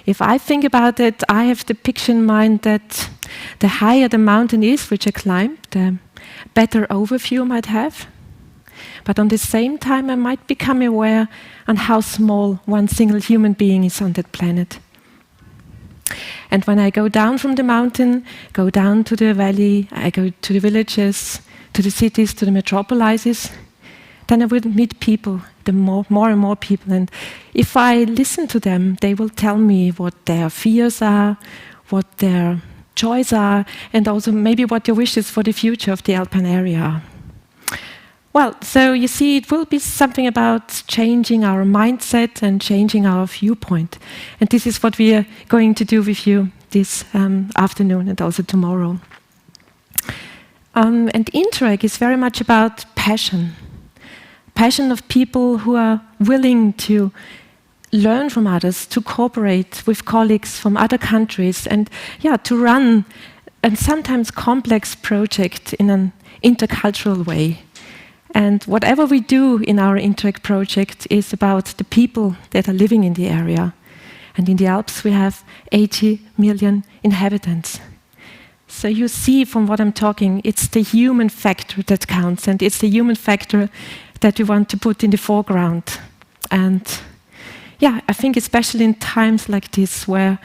if I think about it, I have the picture in mind that the higher the mountain is, which I climb, the better overview I might have. But on the same time, I might become aware on how small one single human being is on that planet. And when I go down from the mountain, go down to the valley, I go to the villages, to the cities, to the metropolises, then I will meet people, more and more people. And if I listen to them, they will tell me what their fears are, what their joys are, and also maybe what their wishes for the future of the Alpine area are. Well, so you see, it will be something about changing our mindset and changing our viewpoint. And this is what we are going to do with you this afternoon and also tomorrow. And Interreg is very much about passion. Passion of people who are willing to learn from others, to cooperate with colleagues from other countries, and to run a sometimes complex project in an intercultural way. And whatever we do in our Interreg project is about the people that are living in the area. And in the Alps we have 80 million inhabitants. So you see from what I'm talking, it's the human factor that counts, and it's the human factor that we want to put in the foreground. And I think especially in times like this, where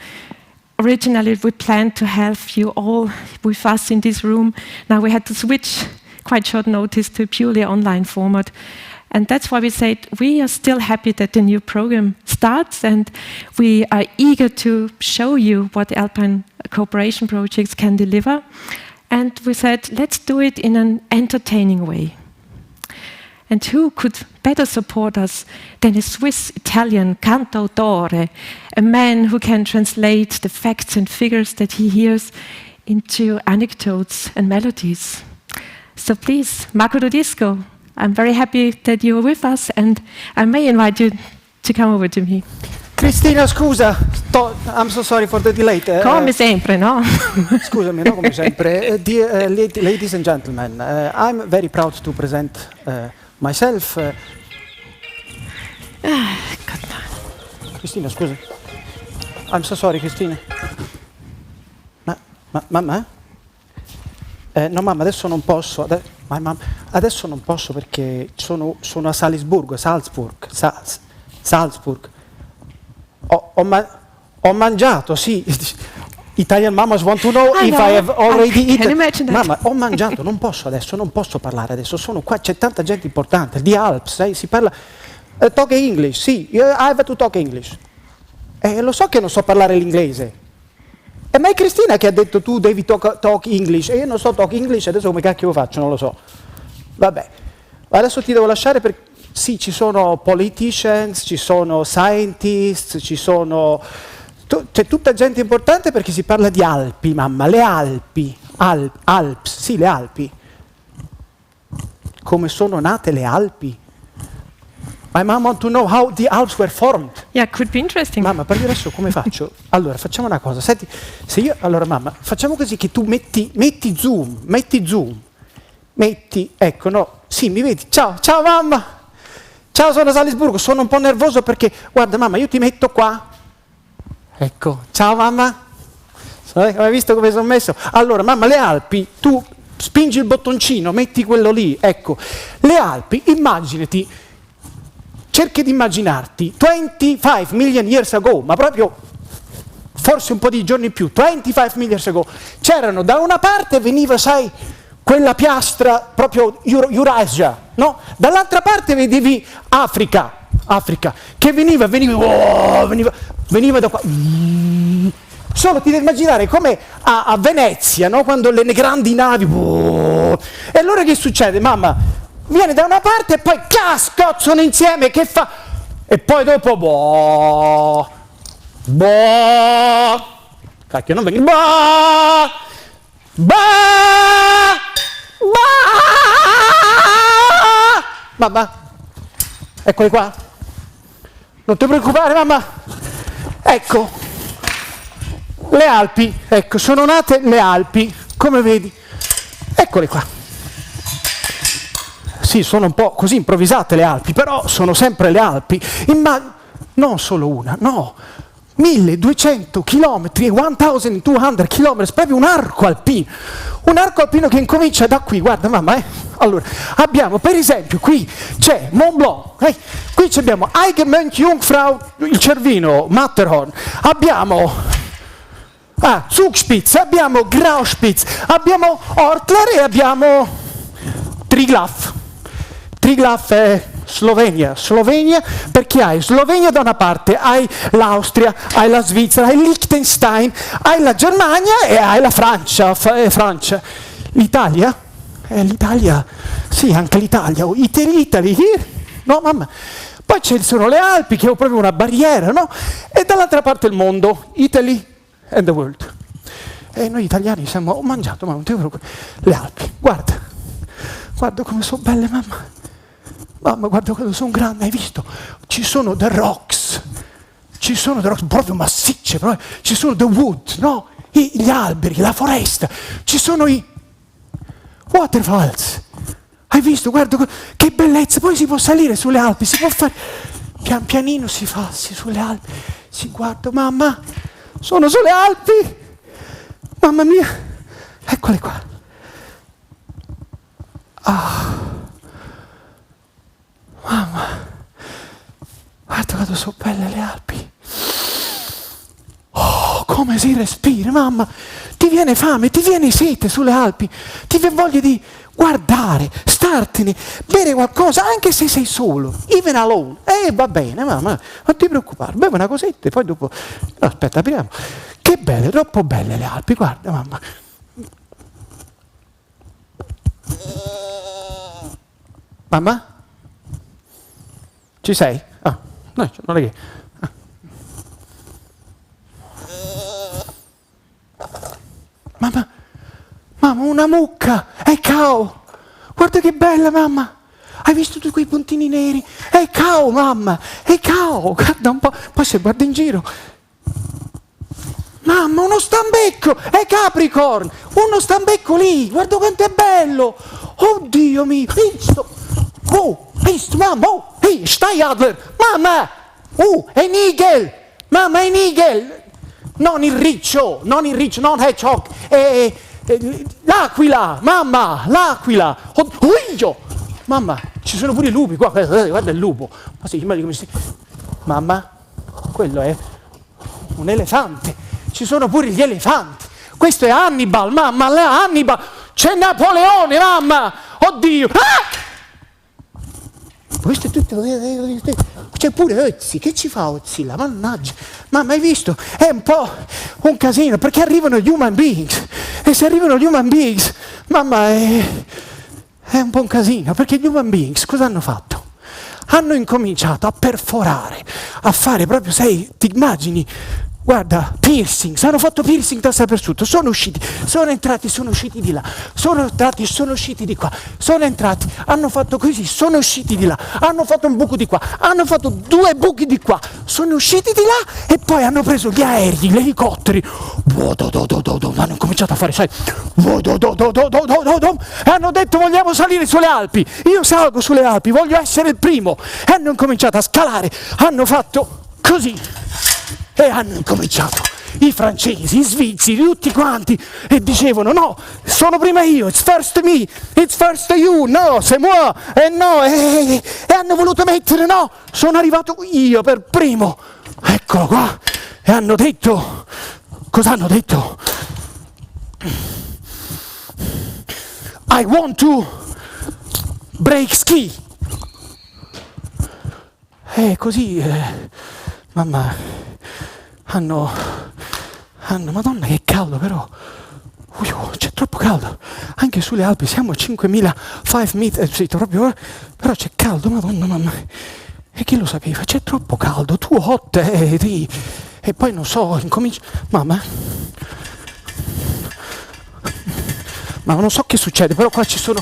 originally we planned to have you all with us in this room, now we had to switch quite short notice to a purely online format. And that's why we said we are still happy that the new program starts, and we are eager to show you what the Alpine cooperation projects can deliver. And we said, let's do it in an entertaining way. And who could better support us than a Swiss-Italian cantautore, a man who can translate the facts and figures that he hears into anecdotes and melodies. So please, Marco Todisco, I'm very happy that you are with us, and I may invite you to come over to me. Cristina, scusa, I'm so sorry for the delay. Come sempre, no? Scusami, no, come sempre. Dear ladies and gentlemen, I'm very proud to present myself. Cristina, scusa. I'm so sorry, Cristina. Mamma? No, mamma, adesso non posso. Adesso non posso perché sono a Salzburg. Ho mangiato, sì. Italian mamas want to know if I have already eaten. Mamma, ho mangiato, non posso adesso, non posso parlare adesso. Sono qua, c'è tanta gente importante. Di Alps, sai, si parla. Talk English, sì, I have to talk English. Lo so che non so parlare l'inglese. Ma è Cristina che ha detto tu devi talk English, e io non so talk English, adesso come cacchio lo faccio, non lo so. Vabbè, adesso ti devo lasciare perché sì, ci sono politicians, ci sono scientists, c'è tutta gente importante perché si parla di Alpi, mamma, le Alpi, Alps, sì, le Alpi. Come sono nate le Alpi? My mom wants to know how the Alps were formed. Yeah, could be interesting. Mamma, per adesso come faccio? Allora, facciamo una cosa. Senti, allora mamma, facciamo così che tu metti zoom. Ecco, no. Sì, mi vedi? Ciao mamma. Ciao, sono a Salisburgo, sono un po' nervoso perché, guarda mamma, io ti metto qua. Ecco, ciao mamma. Hai visto come sono messo? Allora, mamma, le Alpi, tu spingi il bottoncino, metti quello lì, ecco. Le Alpi, immaginati. Cerchi di immaginarti 25 million years ago, ma proprio forse un po' di giorni in più, 25 million years ago, c'erano da una parte veniva, sai, quella piastra proprio Eurasia, no? Dall'altra parte vedevi Africa, che veniva da qua. Solo ti devi immaginare come a Venezia, no? Quando le grandi navi. E allora che succede, mamma? Viene da una parte e poi scozzano insieme, che fa? E poi dopo cacchio, non vengono. Mamma, eccoli qua. Non ti preoccupare, mamma. Ecco, le Alpi, ecco, sono nate le Alpi, come vedi. Eccole qua. Sì, sono un po' così improvvisate le Alpi, però sono sempre le Alpi. Non solo una, no. 1200 chilometri, 1200 chilometri, proprio un arco alpino che incomincia da qui, guarda mamma, Allora, abbiamo per esempio qui c'è Mont Blanc, qui abbiamo Eigermönch-Jungfrau, il Cervino, Matterhorn, abbiamo Zugspitz, abbiamo Grauspitz, abbiamo Ortler e abbiamo Triglav. Triglav è Slovenia, perché hai Slovenia da una parte, hai l'Austria, hai la Svizzera, hai Liechtenstein, hai la Germania e hai la Francia. L'Italia? L'Italia, sì, anche l'Italia. Italy here? No, mamma. Poi ci sono le Alpi, che è proprio una barriera, no? E dall'altra parte il mondo, Italy and the world. E noi italiani ho mangiato, ma non ti preoccupare, le Alpi. Guarda come sono belle, mamma. Mamma, guarda quando sono grande, hai visto? Ci sono the rocks, proprio massicce, ci sono the wood, no? Gli alberi, la foresta, ci sono i waterfalls. Hai visto? Guarda che bellezza, poi si può salire sulle Alpi, si può fare, pian pianino si fa, sulle Alpi, si guarda, mamma, sono sulle Alpi, mamma mia, eccole qua. Mamma, guarda quanto sono belle le Alpi. Oh, come si respira, mamma. Ti viene fame, ti viene sete sulle Alpi, ti viene voglia di guardare, startene, bere qualcosa, anche se sei solo, even alone. Va bene, mamma, non ti preoccupare, bevi una cosetta e poi dopo... No, aspetta, apriamo. Che belle, troppo belle le Alpi, guarda, mamma. Mamma? Ci sei? No, non è che... Mamma, una mucca! È cow! Guarda che bella, mamma! Hai visto tutti quei puntini neri? È cow, mamma! È cow! Guarda un po', poi se guarda in giro... Mamma, uno stambecco! È Capricorn! Uno stambecco lì! Guarda quanto è bello! Oddio mio! Visto! Visto, mamma! Steinadler! Mamma! È un eagle! Mamma, è un eagle! Non il riccio, non hedgehog! L'aquila! Mamma! L'aquila! Oddio! Mamma, ci sono pure i lupi qua! Guarda il lupo! Ma sì, come si... Mamma, quello è un elefante! Ci sono pure gli elefanti! Questo è Hannibal, mamma! Hannibal! C'è Napoleone, mamma! Oddio! Questo è tutto... C'è pure Ozzy, che ci fa Ozzy là? Mannaggia! Mamma, hai visto? È un po' un casino, perché arrivano gli human beings. E se arrivano gli human beings, mamma, è un po' un casino, perché gli human beings cosa hanno fatto? Hanno incominciato a perforare, a fare proprio, sai, ti immagini... Guarda, piercings, hanno fatto piercing da dappertutto, sono entrati, sono usciti di là, sono entrati, sono usciti di qua, sono entrati, hanno fatto così, sono usciti di là, hanno fatto un buco di qua, hanno fatto 2 buchi di qua, sono usciti di là e poi hanno preso gli aerei, gli elicotteri, hanno cominciato a fare, sai, e hanno detto vogliamo salire sulle Alpi, io salgo sulle Alpi, voglio essere il primo, e hanno cominciato a scalare, hanno fatto così. E hanno incominciato i francesi, i svizzeri, tutti quanti, e dicevano no, sono prima io, it's first me, it's first you, no, c'est moi, e no, e hanno voluto mettere no, sono arrivato io per primo, eccolo qua, e hanno detto, cosa hanno detto? I want to break ski. E così, mamma... Madonna che caldo però, c'è troppo caldo, anche sulle Alpi siamo a 5.000 metri, proprio, però c'è caldo, Madonna, mamma, e chi lo sapeva, c'è troppo caldo, tu hot, e poi non so, incomincio, mamma, ma non so che succede, però qua ci sono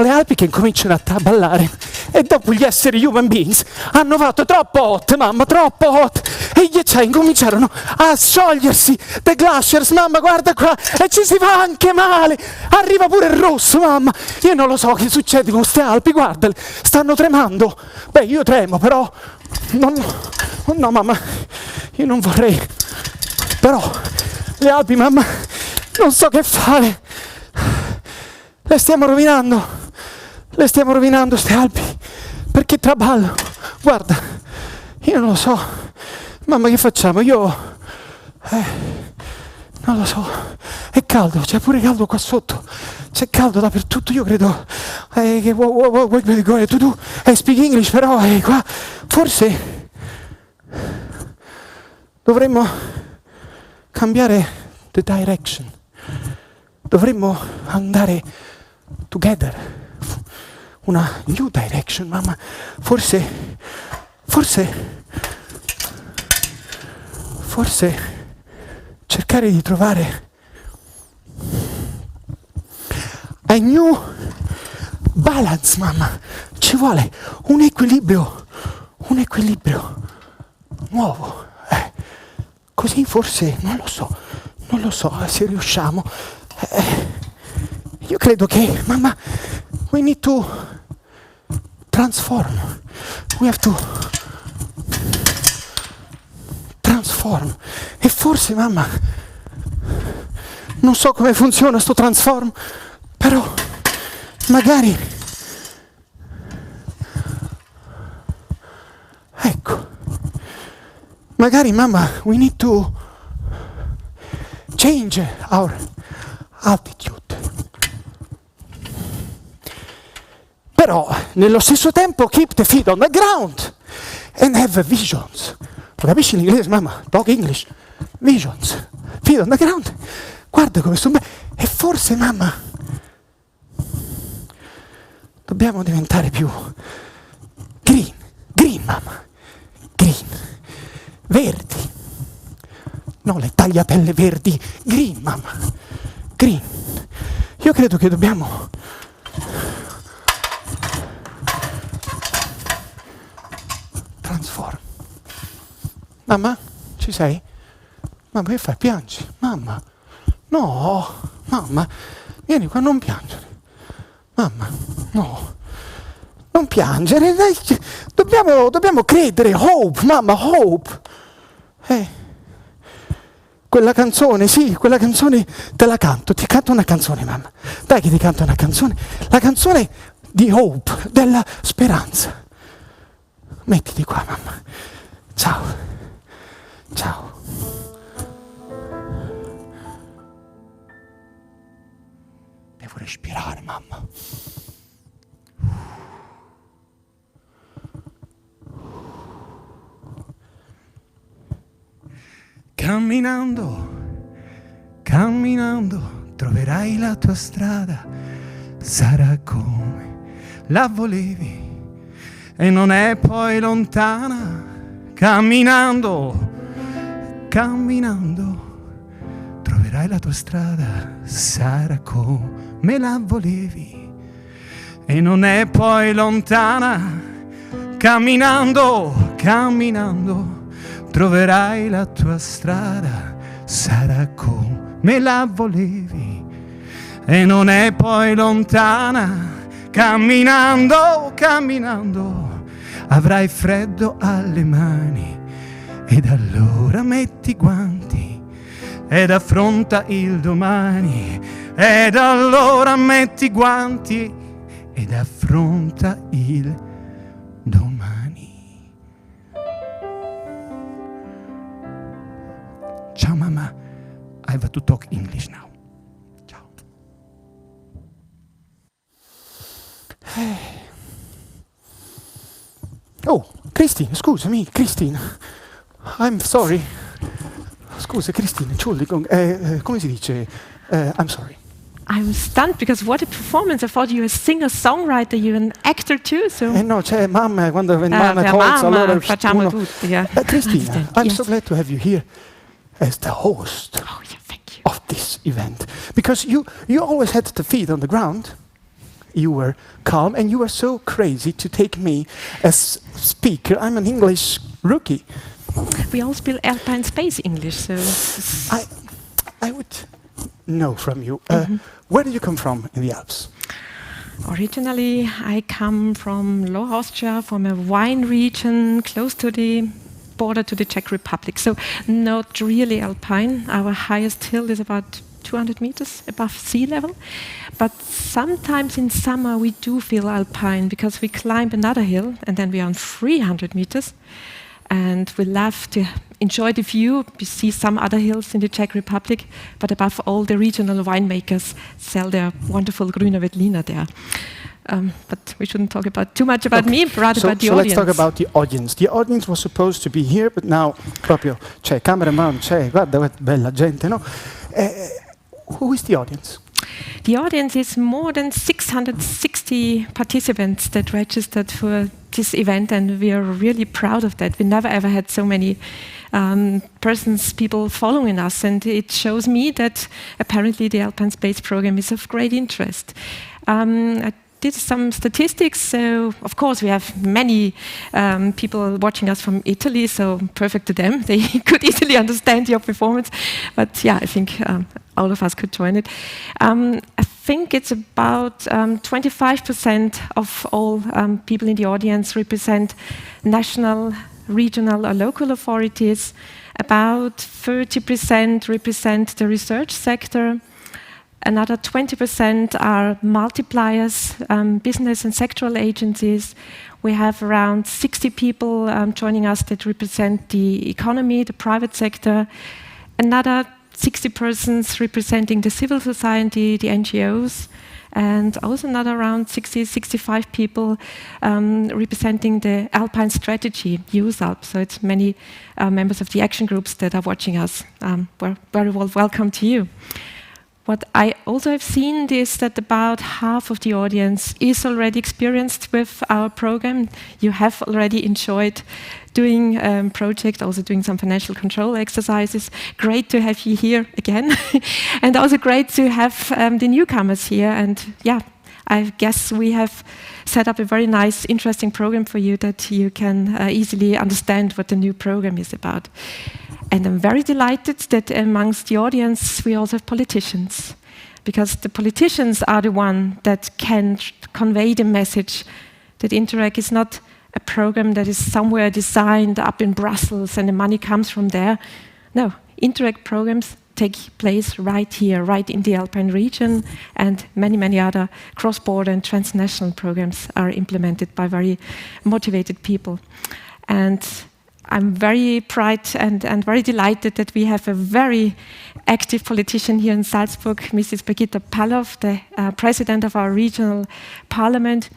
le Alpi che incominciano a traballare e dopo gli esseri human beings hanno fatto troppo hot, mamma, troppo hot, e gli ghiacciai incominciarono a sciogliersi, the glaciers, mamma, guarda qua, e ci si fa anche male, arriva pure il rosso, mamma, io non lo so che succede con queste Alpi, guardale, stanno tremando, beh io tremo però, no mamma, io non vorrei, però le Alpi, mamma, non so che fare. Le stiamo rovinando ste Alpi, perché traballo. Guarda, io non lo so, mamma, che facciamo? Io non lo so, è caldo, c'è pure caldo qua sotto, c'è caldo dappertutto. Io credo che tu speak English, però qua forse dovremmo cambiare the direction, dovremmo andare together, una new direction, mamma. Forse cercare di trovare a new balance, mamma. Ci vuole un equilibrio nuovo. Così forse, non lo so se riusciamo. Io credo che, mamma, we need to transform. We have to transform. E forse, mamma, non so come funziona sto transform, però magari, ecco, magari, mamma, we need to change our attitude. Però nello stesso tempo keep the feet on the ground and have visions. Lo capisci l'inglese, mamma? Talk English. Visions. Feet on the ground. Guarda come sono belli. E forse, mamma, dobbiamo diventare più green, mamma. Green. Verdi. No, le tagliatelle verdi. Green, mamma. Green. Io credo che dobbiamo transform. Mamma, ci sei? Mamma, che fai? Piangi? Mamma, no, mamma, vieni qua, non piangere. Mamma, no, non piangere, dai. Dobbiamo credere, hope, mamma, hope. Quella canzone, sì, quella canzone te la canto, ti canto una canzone, mamma. Dai che ti canto una canzone, la canzone di hope, della speranza. Mettiti qua, mamma. Ciao. Ciao. Devo respirare, mamma. Camminando, troverai la tua strada. Sarà come la volevi e non è poi lontana. Camminando, troverai la tua strada, sarà come la volevi e non è poi lontana. Camminando, troverai la tua strada, sarà come la volevi e non è poi lontana. Camminando, avrai freddo alle mani ed allora metti i guanti ed affronta il domani. Ed allora metti i guanti ed affronta il domani. Ciao mamma, I have to talk English now. Ciao. Oh, Christine, scusami, Christine. I'm sorry. Scusa, Christine, Entschuldigung. Come si dice? I'm sorry. I'm stunned because what a performance. I thought you were a singer-songwriter, you're an actor too. So. No, c'è mamma, quando mamma calls, allora facciamo uno... tutti, yeah. Christina, I'm so glad to have you here as the host of this event. Because you always had the feet on the ground. You were calm and you were so crazy to take me as speaker. I'm an English rookie. We all speak Alpine Space English, so... I would know from you. Where did you come from in the Alps? Originally, I come from Lower Austria, from a wine region close to the border to the Czech Republic. So not really alpine. Our highest hill is about 200 meters above sea level. But sometimes in summer we do feel alpine because we climb another hill and then we are on 300 meters. And we love to enjoy the view. We see some other hills in the Czech Republic, but above all, the regional winemakers sell their wonderful Grüne Veltliner there. But we shouldn't talk too much about me, rather about the audience. So let's talk about the audience. The audience was supposed to be here, but now proprio c'è cameraman, c'è, guarda, bella gente, no? Who is the audience? The audience is more than 660 participants that registered for this event, and we are really proud of that. We never ever had so many people following us, and it shows me that apparently the Alpine Space program is of great interest. I did some statistics, so of course we have many people watching us from Italy, so perfect to them. They could easily understand your performance, but yeah, I think all of us could join it. I think it's about 25% of all people in the audience represent national, regional or local authorities. About 30% represent the research sector. Another 20% are multipliers, business and sectoral agencies. We have around 60 people joining us that represent the economy, the private sector. Another 60 persons representing the civil society, the NGOs, and also another around 65 people representing the Alpine strategy, Use Alps. So it's many members of the action groups that are watching us. We're very well welcome to you. What I also have seen is that about half of the audience is already experienced with our program. You have already enjoyed doing project, also doing some financial control exercises. Great to have you here again. And also great to have the newcomers here. And yeah, I guess we have set up a very nice, interesting program for you that you can easily understand what the new program is about. And I'm very delighted that amongst the audience we also have politicians, because the politicians are the one that can convey the message that Interreg is not a program that is somewhere designed up in Brussels and the money comes from there. No, Interreg programs take place right here, right in the Alpine region, and many, many other cross-border and transnational programs are implemented by very motivated people. And I'm very proud and very delighted that we have a very active politician here in Salzburg, Mrs. Brigitta Pallauf, the president of our regional parliament.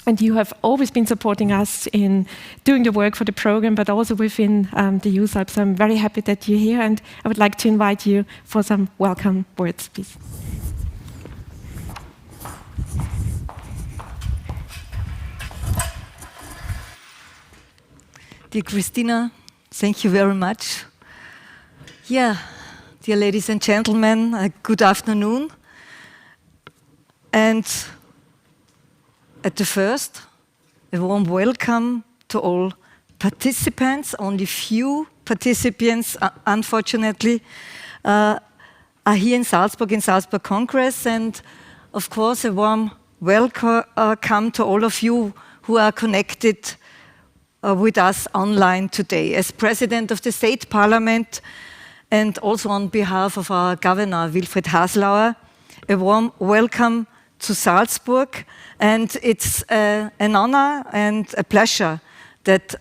And you have always been supporting us in doing the work for the program, but also within the Use Alps. So I'm very happy that you're here, and I would like to invite you for some welcome words, please. Dear Christina, thank you very much. Yeah, dear ladies and gentlemen, good afternoon. And at the first, a warm welcome to all participants. Only few participants, unfortunately, are here in Salzburg Congress. And of course, a warm welcome to all of you who are connected with us online today. As President of the State Parliament and also on behalf of our Governor, Wilfried Haslauer, a warm welcome to Salzburg. And it's an honor and a pleasure that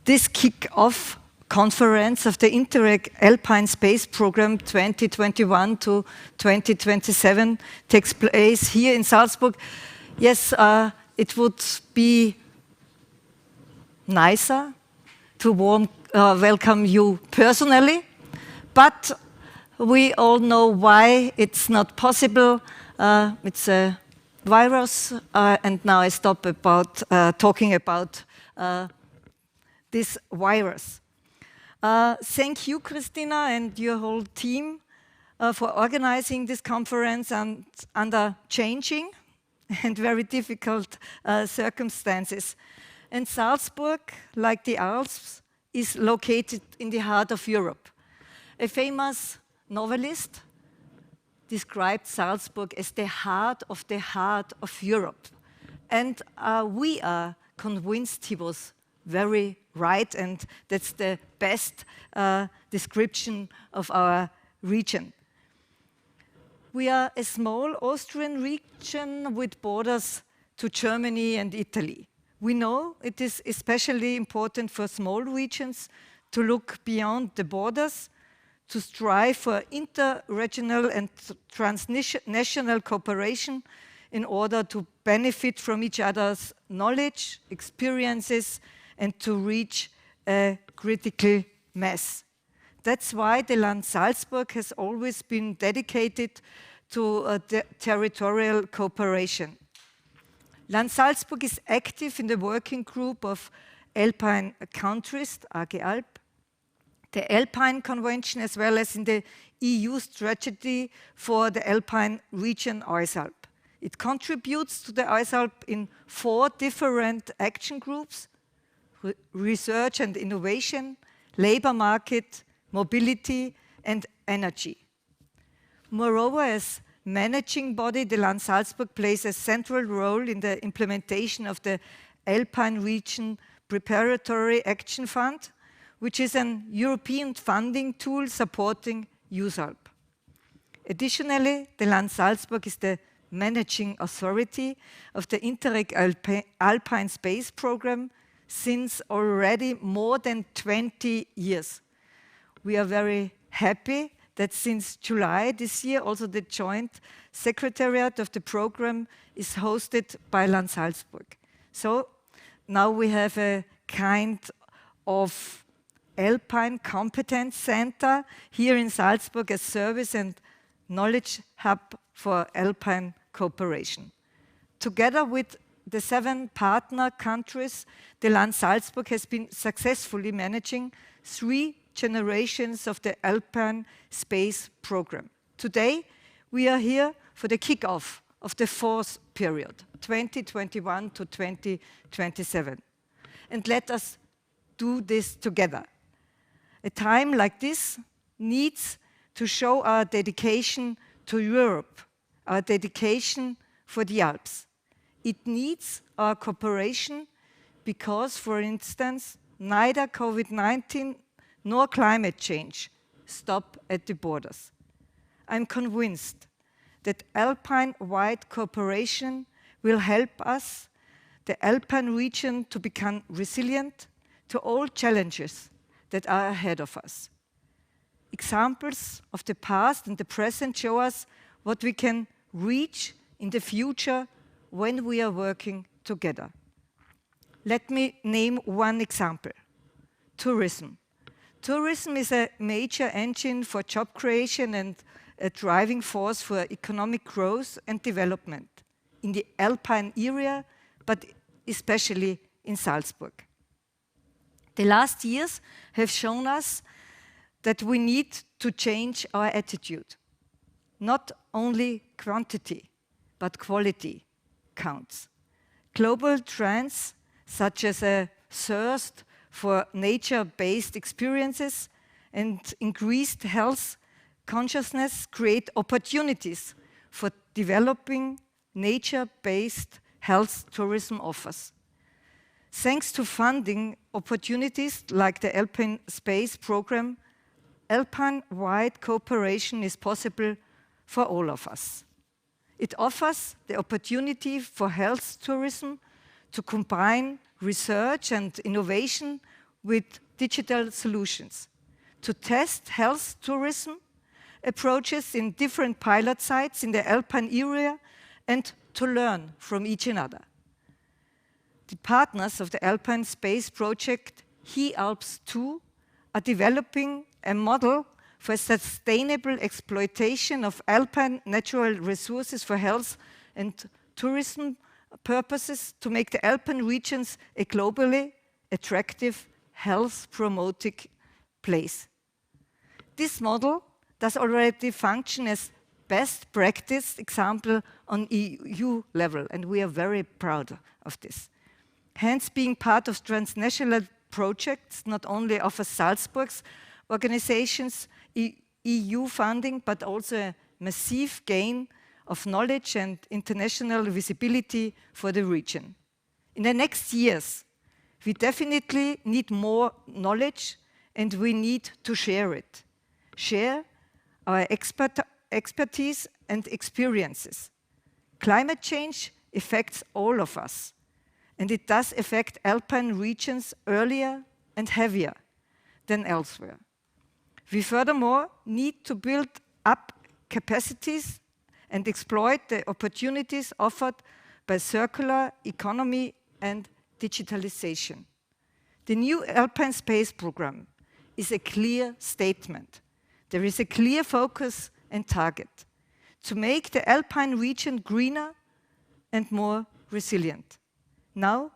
this kick-off conference of the Interreg Alpine Space Program 2021 to 2027 takes place here in Salzburg. Yes, it would be nicer to welcome you personally, but we all know why it's not possible. It's a virus, and now I stop about talking about this virus. Thank you, Christina, and your whole team for organizing this conference and under changing and very difficult circumstances. And Salzburg, like the Alps, is located in the heart of Europe. A famous novelist described Salzburg as the heart of Europe. And we are convinced he was very right, and that's the best description of our region. We are a small Austrian region with borders to Germany and Italy. We know it is especially important for small regions to look beyond the borders, to strive for interregional and transnational cooperation in order to benefit from each other's knowledge, experiences, and to reach a critical mass. That's why the Land Salzburg has always been dedicated to territorial cooperation. Land Salzburg is active in the working group of Alpine countries, AG Alp, the Alpine Convention, as well as in the EU strategy for the Alpine region Alps. It contributes to the Alps in 4 different action groups: research and innovation, labor market, mobility, and energy. Moreover, as managing body, the Land Salzburg plays a central role in the implementation of the Alpine Region Preparatory Action Fund, which is an European funding tool supporting USALP. Additionally, the Land Salzburg is the managing authority of the Interreg Alpine Space program since already more than 20 years. We are very happy that since July this year, also the joint secretariat of the program is hosted by Land Salzburg. So now we have a kind of Alpine Competence Center here in Salzburg, a service and knowledge hub for Alpine cooperation. Together with the 7 partner countries, the Land Salzburg has been successfully managing 3 generations of the Alpine Space program. Today, we are here for the kickoff of the 4th period, 2021 to 2027. And let us do this together. A time like this needs to show our dedication to Europe, our dedication for the Alps. It needs our cooperation because, for instance, neither COVID-19 nor climate change stop at the borders. I'm convinced that Alpine-wide cooperation will help us, the Alpine region, to become resilient to all challenges that are ahead of us. Examples of the past and the present show us what we can reach in the future when we are working together. Let me name one example: tourism. Tourism is a major engine for job creation and a driving force for economic growth and development in the Alpine area, but especially in Salzburg. The last years have shown us that we need to change our attitude. Not only quantity, but quality counts. Global trends such as a thirst for nature-based experiences and increased health consciousness create opportunities for developing nature-based health tourism offers. Thanks to funding opportunities like the Alpine Space program, Alpine-wide cooperation is possible for all of us. It offers the opportunity for health tourism to combine research and innovation with digital solutions, to test health tourism approaches in different pilot sites in the Alpine area, and to learn from each another. The partners of the Alpine Space project, Alps 2, are developing a model for sustainable exploitation of Alpine natural resources for health and tourism purposes to make the Alpine regions a globally attractive, health-promoting place. This model does already function as best practice example on EU level, and we are very proud of this. Hence, being part of transnational projects not only offers Salzburg's organizations EU funding, but also a massive gain of knowledge and international visibility for the region. In the next years, We definitely need more knowledge, and we need to share it. Share our expertise and experiences. Climate change affects all of us, and it does affect alpine regions earlier and heavier than elsewhere. We furthermore need to build up capacities and exploit the opportunities offered by circular economy and digitalization. The new Alpine Space program is a clear statement. There is a clear focus and target to make the Alpine region greener and more resilient. Now,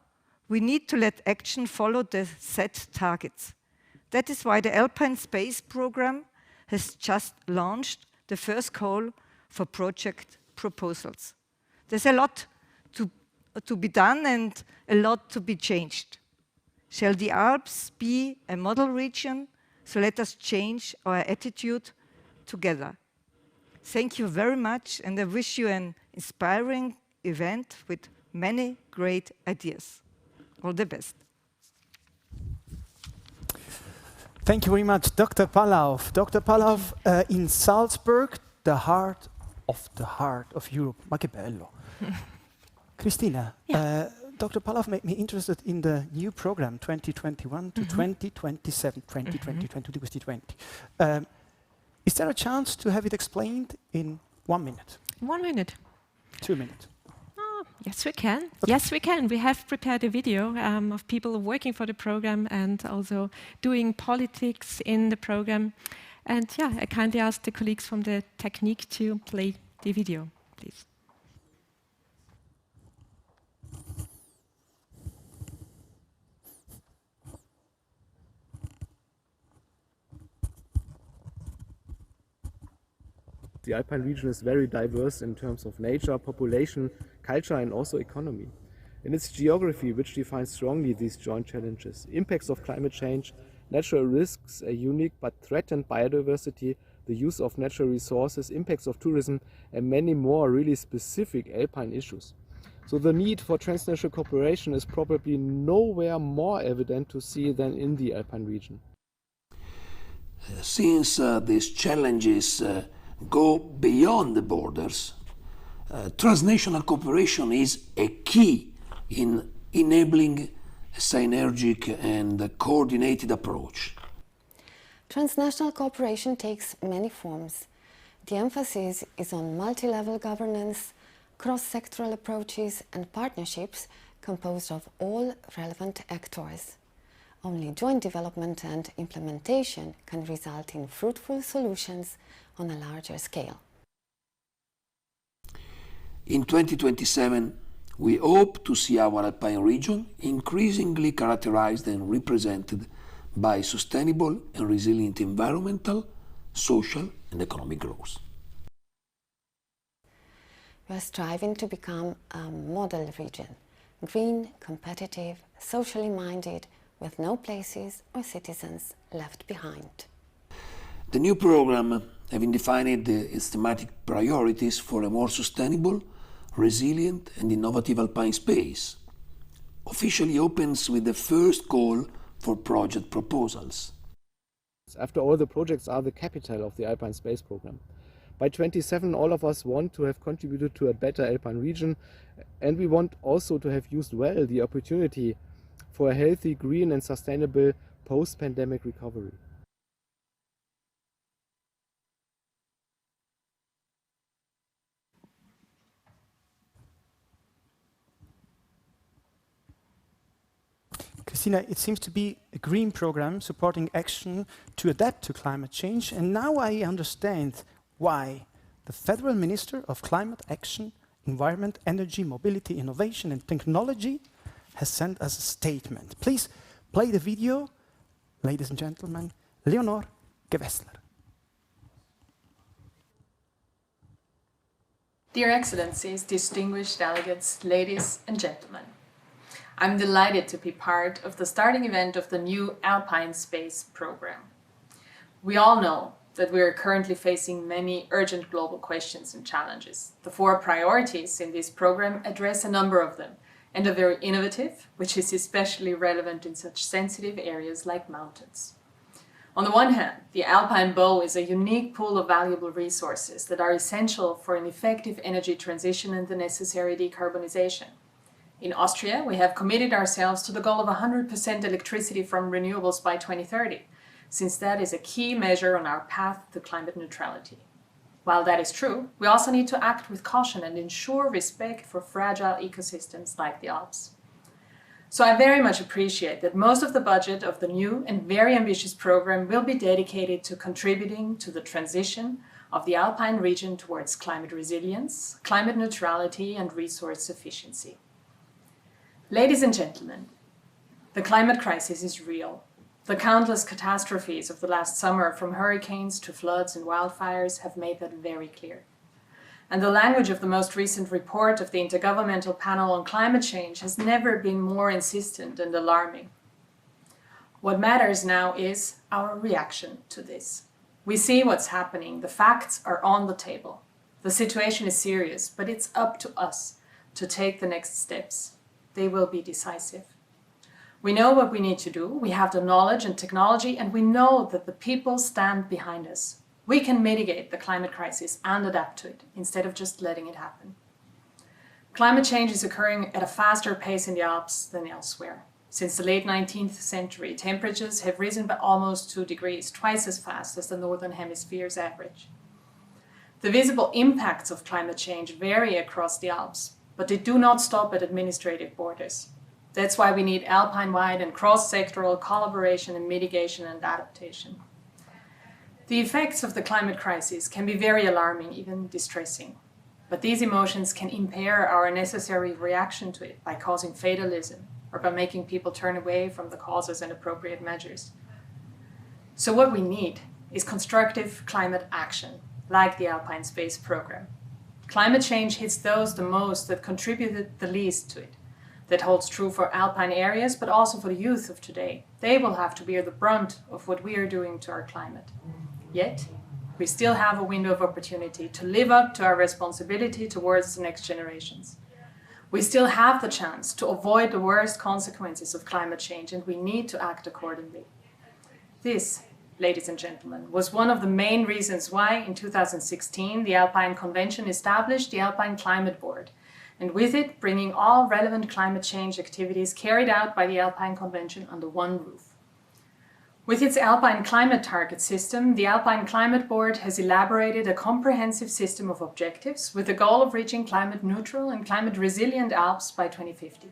we need to let action follow the set targets. That is why the Alpine Space program has just launched the first call for project proposals. There's a lot to be done and a lot to be changed. Shall the Alps be a model region? So let us change our attitude together. Thank you very much, and I wish you an inspiring event with many great ideas. All the best. Thank you very much, Dr. Pallauf. Dr. Pallauf, in Salzburg, the heart of Europe. Ma che bello. Christina, Dr. Pallauf made me interested in the new program 2021 to 2027, 2020. Is there a chance to have it explained in 1 minute? 1 minute. 2 minutes? Yes, we can. Okay. Yes, we can. We have prepared a video of people working for the program and also doing politics in the program. And yeah, I kindly ask the colleagues from the technique to play the video, please. The Alpine region is very diverse in terms of nature, population, culture and also economy. In its geography, which defines strongly these joint challenges, impacts of climate change, natural risks, a unique but threatened biodiversity, the use of natural resources, impacts of tourism and many more really specific alpine issues. So the need for transnational cooperation is probably nowhere more evident to see than in the Alpine region. Since these challenges go beyond the borders, transnational cooperation is a key in enabling a synergic and coordinated approach. Transnational cooperation takes many forms. The emphasis is on multi-level governance, cross-sectoral approaches and partnerships composed of all relevant actors. Only joint development and implementation can result in fruitful solutions on a larger scale. In 2027, we hope to see our Alpine region increasingly characterized and represented by sustainable and resilient environmental, social and economic growth. We are striving to become a model region, green, competitive, socially minded, with no places or citizens left behind. The new program, having defined its thematic priorities for a more sustainable, resilient and innovative Alpine space, officially opens with the first call for project proposals. After all, the projects are the capital of the Alpine Space program. By 2027, all of us want to have contributed to a better Alpine region, and we want also to have used well the opportunity for a healthy, green and sustainable post-pandemic recovery. Christina, it seems to be a green program supporting action to adapt to climate change, and now I understand why the Federal Minister of Climate Action, Environment, Energy, Mobility, Innovation and Technology has sent us a statement. Please play the video, ladies and gentlemen. Leonore Gewessler. Dear Excellencies, distinguished delegates, ladies and gentlemen. I'm delighted to be part of the starting event of the new Alpine Space program. We all know that we are currently facing many urgent global questions and challenges. The 4 priorities in this program address a number of them, and are very innovative, which is especially relevant in such sensitive areas like mountains. On the one hand, the Alpine bow is a unique pool of valuable resources that are essential for an effective energy transition and the necessary decarbonization. In Austria, we have committed ourselves to the goal of 100% electricity from renewables by 2030, since that is a key measure on our path to climate neutrality. While that is true, we also need to act with caution and ensure respect for fragile ecosystems like the Alps. So I very much appreciate that most of the budget of the new and very ambitious program will be dedicated to contributing to the transition of the Alpine region towards climate resilience, climate neutrality, and resource sufficiency. Ladies and gentlemen, the climate crisis is real. The countless catastrophes of the last summer, from hurricanes to floods and wildfires, have made that very clear. And the language of the most recent report of the Intergovernmental Panel on Climate Change has never been more insistent and alarming. What matters now is our reaction to this. We see what's happening. The facts are on the table. The situation is serious, but it's up to us to take the next steps. They will be decisive. We know what we need to do, we have the knowledge and technology, and we know that the people stand behind us. We can mitigate the climate crisis and adapt to it, instead of just letting it happen. Climate change is occurring at a faster pace in the Alps than elsewhere. Since the late 19th century, temperatures have risen by almost 2 degrees, twice as fast as the Northern Hemisphere's average. The visible impacts of climate change vary across the Alps, but they do not stop at administrative borders. That's why we need Alpine-wide and cross-sectoral collaboration in mitigation and adaptation. The effects of the climate crisis can be very alarming, even distressing. But these emotions can impair our necessary reaction to it by causing fatalism or by making people turn away from the causes and appropriate measures. So what we need is constructive climate action, like the Alpine Space program. Climate change hits those the most that contributed the least to it. That holds true for Alpine areas, but also for the youth of today. They will have to bear the brunt of what we are doing to our climate. Yet, we still have a window of opportunity to live up to our responsibility towards the next generations. We still have the chance to avoid the worst consequences of climate change, and we need to act accordingly. This, ladies and gentlemen, was one of the main reasons why, in 2016, the Alpine Convention established the Alpine Climate Board, and with it bringing all relevant climate change activities carried out by the Alpine Convention under one roof. With its Alpine Climate Target System, the Alpine Climate Board has elaborated a comprehensive system of objectives with the goal of reaching climate neutral and climate resilient Alps by 2050.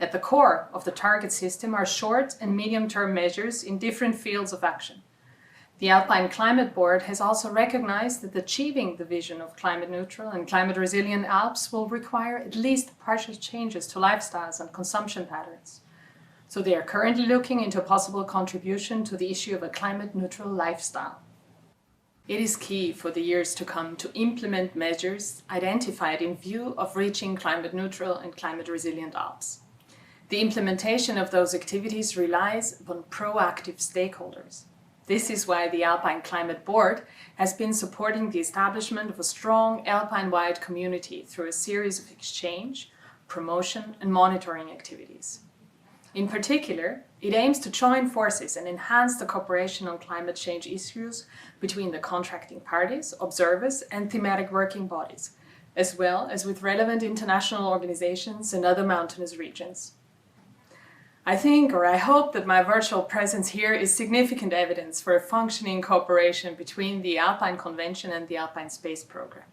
At the core of the target system are short and medium-term measures in different fields of action. The Alpine Climate Board has also recognized that achieving the vision of climate neutral and climate resilient Alps will require at least partial changes to lifestyles and consumption patterns. So they are currently looking into a possible contribution to the issue of a climate neutral lifestyle. It is key for the years to come to implement measures identified in view of reaching climate neutral and climate resilient Alps. The implementation of those activities relies upon proactive stakeholders. This is why the Alpine Climate Board has been supporting the establishment of a strong Alpine-wide community through a series of exchange, promotion, and monitoring activities. In particular, it aims to join forces and enhance the cooperation on climate change issues between the contracting parties, observers, and thematic working bodies, as well as with relevant international organizations and other mountainous regions. I think, or I hope, that my virtual presence here is significant evidence for a functioning cooperation between the Alpine Convention and the Alpine Space program.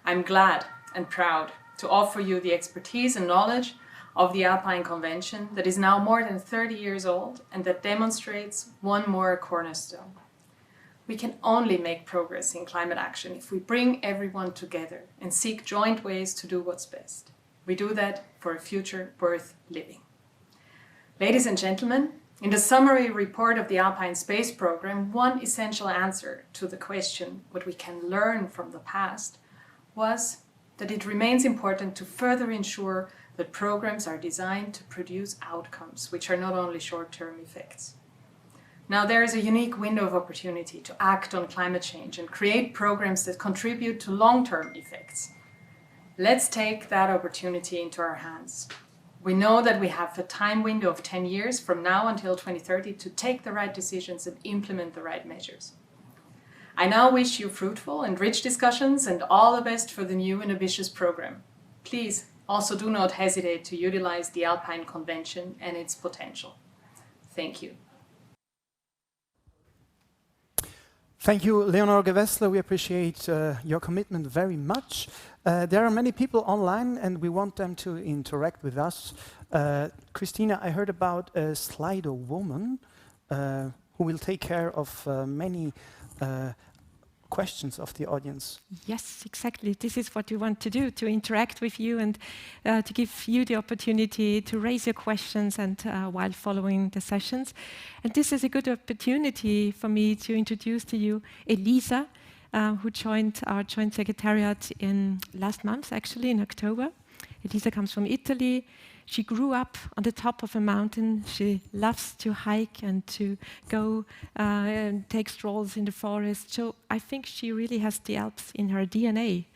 I'm glad and proud to offer you the expertise and knowledge of the Alpine Convention that is now more than 30 years old and that demonstrates one more cornerstone. We can only make progress in climate action if we bring everyone together and seek joint ways to do what's best. We do that for a future worth living. Ladies and gentlemen, in the summary report of the Alpine Space program, one essential answer to the question what we can learn from the past was that it remains important to further ensure that programs are designed to produce outcomes which are not only short-term effects. Now there is a unique window of opportunity to act on climate change and create programs that contribute to long-term effects. Let's take that opportunity into our hands. We know that we have a time window of 10 years from now until 2030 to take the right decisions and implement the right measures. I now wish you fruitful and rich discussions and all the best for the new and ambitious program. Please also do not hesitate to utilize the Alpine Convention and its potential. Thank you. Thank you, Leonore Gewessler. We appreciate your commitment very much. There are many people online and we want them to interact with us. Christina, I heard about a Slido woman who will take care of many questions of the audience. Yes, exactly. This is what we want to do, to interact with you and to give you the opportunity to raise your questions and while following the sessions. And this is a good opportunity for me to introduce to you Elisa, who joined our joint secretariat in last month, actually in October. Elisa comes from Italy. She grew up on the top of a mountain. She loves to hike and to go and take strolls in the forest. So I think she really has the Alps in her DNA.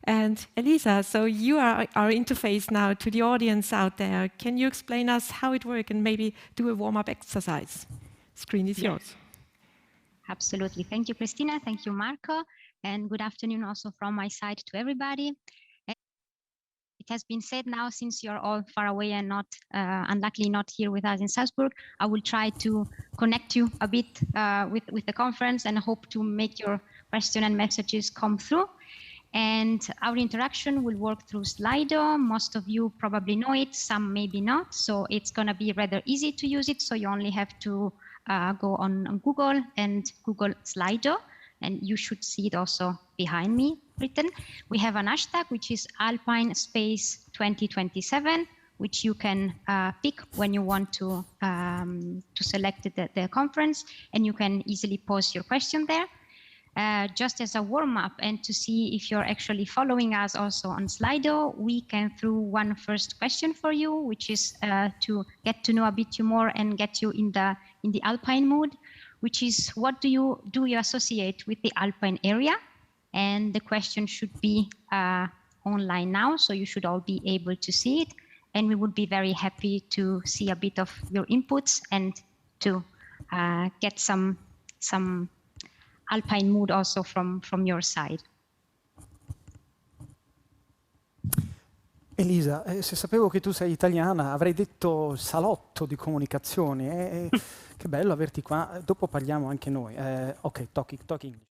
And Elisa, so you are our interface now to the audience out there. Can you explain us how it works and maybe do a warm-up exercise? Screen is yours. Absolutely. Thank you, Christina. Thank you, Marco. And good afternoon also from my side to everybody. It has been said now, since you're all far away and not, unluckily not here with us in Salzburg, I will try to connect you a bit with the conference and hope to make your question and messages come through. And our interaction will work through Slido. Most of you probably know it, some maybe not. So it's going to be rather easy to use it. So you only have to go on Google and Google Slido. And you should see it also behind me written. We have an hashtag, which is Alpine Space 2027, which you can pick when you want to select the conference, and you can easily post your question there. Just as a warm-up and to see if you're actually following us also on Slido, we can throw one first question for you, which is to get to know a bit more and get you in the Alpine mood, which is what do you associate with the Alpine area? And the question should be online now, so you should all be able to see it. And we would be very happy to see a bit of your inputs and to get some Alpine mood also from your side. Elisa, se sapevo che tu sei italiana avrei detto salotto di comunicazioni. Che bello averti qua. Dopo parliamo anche noi. Ok, talk English.